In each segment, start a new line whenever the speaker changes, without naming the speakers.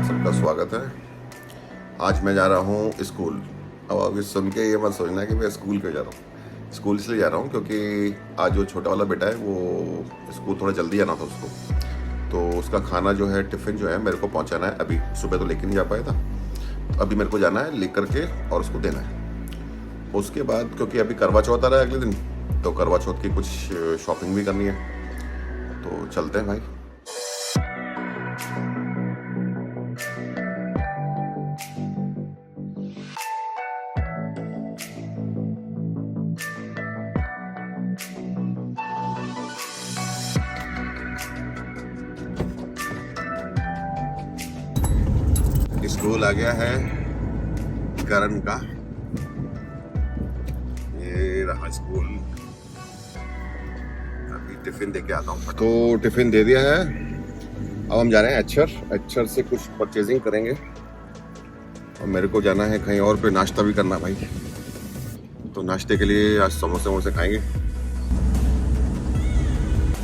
आप सबका स्वागत है। आज मैं जा रहा हूँ स्कूल। अब अभी सुन के ये मत सोचना कि मैं स्कूल क्यों जा रहा हूँ। स्कूल इसलिए जा रहा हूँ क्योंकि आज जो छोटा वाला बेटा है वो स्कूल थोड़ा जल्दी आना था उसको, तो उसका खाना जो है, टिफ़िन जो है, मेरे को पहुँचाना है। अभी सुबह तो लेके नहीं जा पाया था, तो अभी मेरे को जाना है ले करके और उसको देना है। उसके बाद क्योंकि अभी करवा चौथ आ रहा है अगले दिन, तो करवा चौथ की कुछ शॉपिंग भी करनी है, तो चलते हैं भाई। स्कूल आ गया है करण का, ये रहा स्कूल। अभी टिफिन दे के आता हूँ। तो टिफिन दे दिया है, अब हम जा रहे हैं अक्षर से कुछ परचेजिंग करेंगे और मेरे को जाना है कहीं और पे नाश्ता भी करना भाई। तो नाश्ते के लिए आज समोसे वमोसे खाएंगे।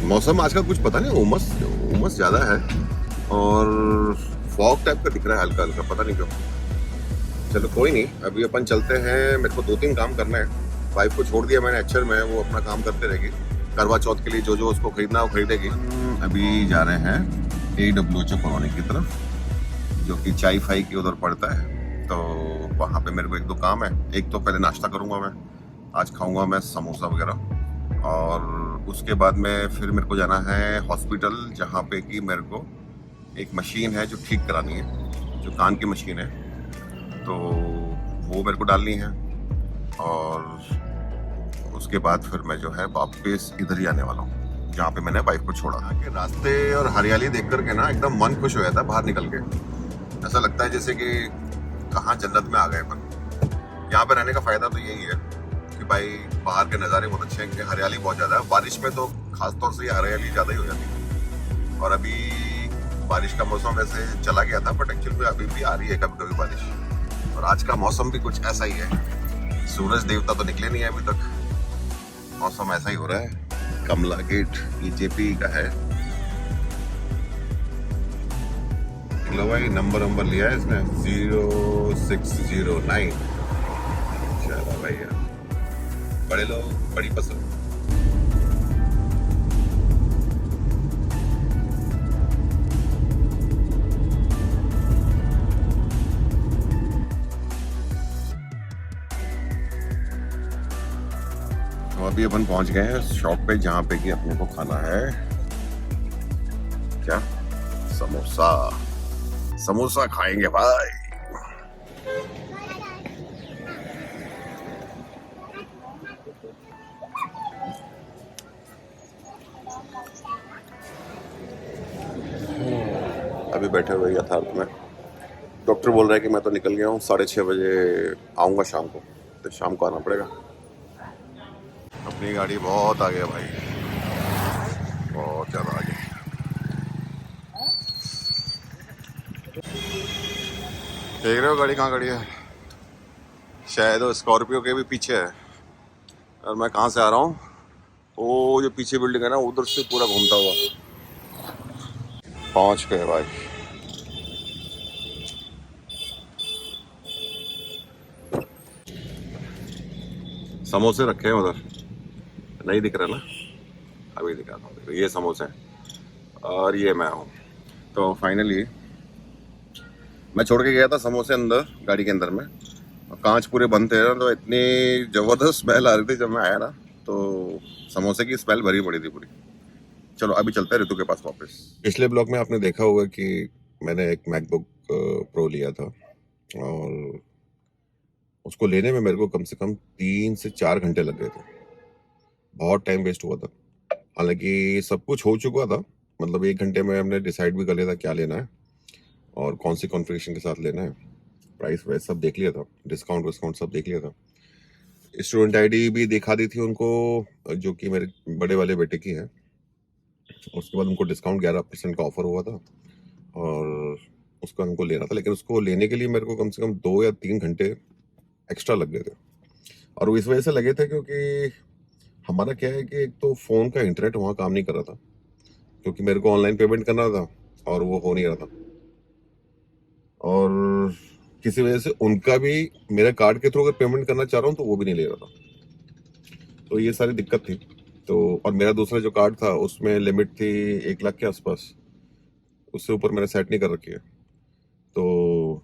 मौसम आज का कुछ पता नहीं, उमस ज़्यादा है और फॉग टाइप का दिख रहा है हल्का हल्का, पता नहीं क्यों। चलो कोई नहीं, अभी अपन चलते हैं। मेरे को 2-3 काम करना है। वाइफ को छोड़ दिया मैंने अक्षर में, वो अपना काम करते रहेगी। करवा चौथ के लिए जो जो उसको खरीदना है वो खरीदेगी। अभी जा रहे हैं AWH कॉलोनी की तरफ, जो कि चाई फाई की उधर पड़ता है। तो वहाँ पे मेरे को 1-2 काम है। एक तो पहले नाश्ता करूँगा मैं, आज खाऊँगा मैं समोसा वगैरह, और उसके बाद में फिर मेरे को जाना है हॉस्पिटल, जहाँ पे कि मेरे को एक मशीन है जो ठीक करानी है, जो कान की मशीन है, तो वो मेरे को डालनी है। और उसके बाद फिर मैं जो है वापस इधर ही आने वाला हूँ जहाँ पे मैंने बाइक को छोड़ा। कि रास्ते और हरियाली देख करके ना एकदम मन खुश हो जाता है। बाहर निकल के ऐसा लगता है जैसे कि कहाँ जन्नत में आ गए अपन। यहाँ पे रहने का फ़ायदा तो यही है कि भाई बाहर के नज़ारे बहुत अच्छे हैं, कि हरियाली बहुत ज़्यादा है। बारिश में तो खासतौर से हरियाली ज़्यादा ही हो जाती है। और अभी बारिश का मौसम वैसे चला गया था, बट एक्चुअल में अभी भी आ रही है कभी कभी बारिश। और आज का मौसम भी कुछ ऐसा ही है। सूरज देवता तो निकले नहीं है अभी तक, मौसम ऐसा ही हो रहा है। कमला गेट BJP का है। लो भाई, नंबर लिया है इसने 0609। चलो भैया, बड़े लोग बड़ी पसंद। तो अभी अपन पहुंच गए हैं शॉप पे, जहाँ पे कि अपने को खाना है क्या, समोसा खाएंगे भाई। अभी बैठे हुए यथार्थ में। डॉक्टर बोल रहा है कि मैं तो निकल गया हूँ, 6:30 बजे आऊँगा शाम को, तो शाम को आना पड़ेगा। अपनी गाड़ी बहुत आगे है भाई, बहुत ज़्यादा आगे। देख रहे हो गाड़ी कहाँ खड़ी है? शायद वो स्कॉर्पियो के भी पीछे है। और मैं कहाँ से आ रहा हूँ, वो जो पीछे बिल्डिंग है ना, उधर से पूरा घूमता हुआ पहुँच गए भाई। समोसे रखे हैं उधर, नहीं दिख रहा ना? अभी दिखाता हूँ, ये समोसे हैं और ये मैं हूँ। तो फाइनली मैं छोड़ के गया था समोसे अंदर गाड़ी के अंदर में, कांच पूरे बंद थे ना, तो इतनी ज़बरदस्त स्मेल आ रही थी जब मैं आया ना, तो समोसे की स्मेल भरी पड़ी थी पूरी। चलो अभी चलते हैं ऋतु के पास वापस। पिछले ब्लॉग में आपने देखा होगा कि मैंने एक मैकबुक प्रो लिया था, और उसको लेने में मेरे को कम से कम 3 से 4 घंटे लग गए थे। बहुत टाइम वेस्ट हुआ था। हालांकि सब कुछ हो चुका था, मतलब 1 घंटे में हमने डिसाइड भी कर लिया था क्या लेना है और कौन सी कॉन्फ़िगरेशन के साथ लेना है। प्राइस वाइस सब देख लिया था, डिस्काउंट विस्काउंट सब देख लिया था। स्टूडेंट आईडी भी दिखा दी थी उनको, जो कि मेरे बड़े वाले बेटे की है। उसके बाद उनको डिस्काउंट 11% का ऑफर हुआ था और उसको हमको लेना था, लेकिन उसको लेने के लिए मेरे को कम से कम 2 या 3 घंटे एक्स्ट्रा लग गए थे। और वो इस वजह से लगे थे क्योंकि हमारा क्या है कि एक तो फ़ोन का इंटरनेट वहाँ काम नहीं कर रहा था, क्योंकि मेरे को ऑनलाइन पेमेंट करना था और वो हो नहीं रहा था। और किसी वजह से उनका भी मेरे कार्ड के थ्रू अगर पेमेंट करना चाह रहा हूँ तो वो भी नहीं ले रहा था। तो ये सारी दिक्कत थी। तो और मेरा दूसरा जो कार्ड था उसमें लिमिट थी 1 लाख के आसपास, उससे ऊपर मैंने सेट नहीं कर रखी है, तो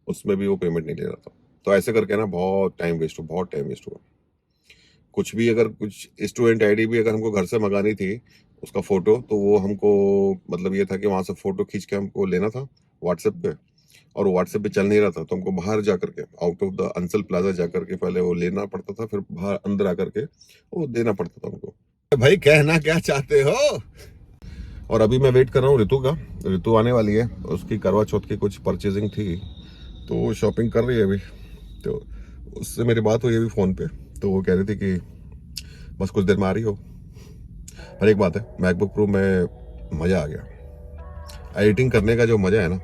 उसमें भी वो पेमेंट नहीं ले रहा था। तो ऐसे करके ना बहुत टाइम वेस्ट हुआ, बहुत टाइम वेस्ट हुआ। कुछ भी अगर कुछ स्टूडेंट आईडी भी अगर हमको घर से मंगानी थी उसका फोटो, तो वो हमको मतलब ये था कि वहां से फोटो खींच के हमको लेना था व्हाट्सएप पे, और वो व्हाट्सएप पे चल नहीं रहा था, तो हमको बाहर जा करके out of the Ansal plaza जा करके पहले वो लेना पड़ता था, फिर बाहर अंदर आकर के वो देना पड़ता था हमको। भाई कहना क्या चाहते हो? और अभी मैं वेट कर रहा हूँ ऋतु का। ऋतु आने वाली है, उसकी करवा चौथ की कुछ परचेजिंग थी तो वो शॉपिंग कर रही है अभी। तो उससे मेरी बात हुई अभी फ़ोन पे, तो वो कह रही थी कि बस कुछ देर में आ रही हो। पर एक बात है, मैकबुक प्रो में मज़ा आ गया। एडिटिंग करने का जो मज़ा है ना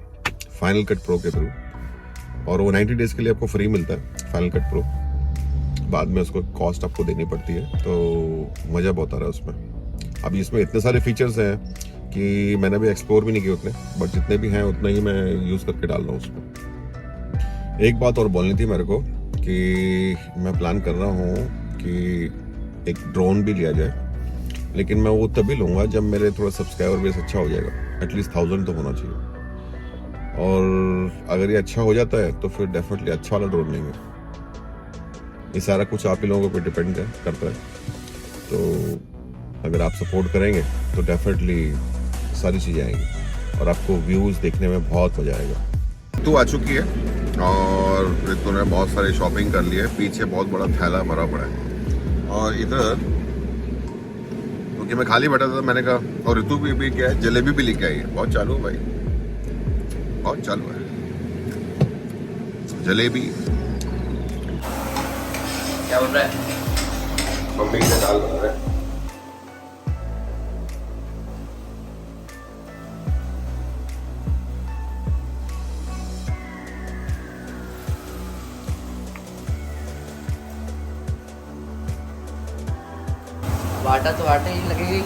फाइनल कट प्रो के थ्रू, और वो 90 डेज़ के लिए आपको फ्री मिलता है फाइनल कट प्रो, बाद में उसको कॉस्ट आपको देनी पड़ती है, तो मज़ा बहुत आ रहा है उसमें। अभी इसमें इतने सारे फीचर्स हैं कि मैंने अभी एक्सप्लोर भी नहीं किए उतने, बट जितने भी हैं उतना ही मैं यूज़ करके डाल रहा हूँ उसमें। एक बात और बोलनी थी मेरे को कि मैं प्लान कर रहा हूँ कि एक ड्रोन भी लिया जाए, लेकिन मैं वो तभी लूँगा जब मेरे थोड़ा सब्सक्राइबर बेस अच्छा हो जाएगा, एटलीस्ट 1000 तो होना चाहिए। और अगर ये अच्छा हो जाता है तो फिर डेफिनेटली अच्छा वाला ड्रोन लेंगे। ये सारा कुछ आप ही लोगों पे डिपेंड करता है, तो अगर आप सपोर्ट करेंगे तो डेफिनेटली सारी चीज़ें आएंगी और आपको व्यूज़ देखने में बहुत मज़ा आएगा। ऋतु आ चुकी है और ऋतु ने बहुत सारी शॉपिंग कर ली है, पीछे बहुत बड़ा थैला भरा पड़ा है, और इधर क्योंकि मैं खाली बैठा था मैंने कहा, और ऋतु भी क्या है जलेबी भी लेके आई है। बहुत चालू है भाई, बहुत चालू है जलेबी।
क्या बोल रहा है?
मम्मी से दाल बना रहा है।
वाटा तो वाटे ही लगेगा ही।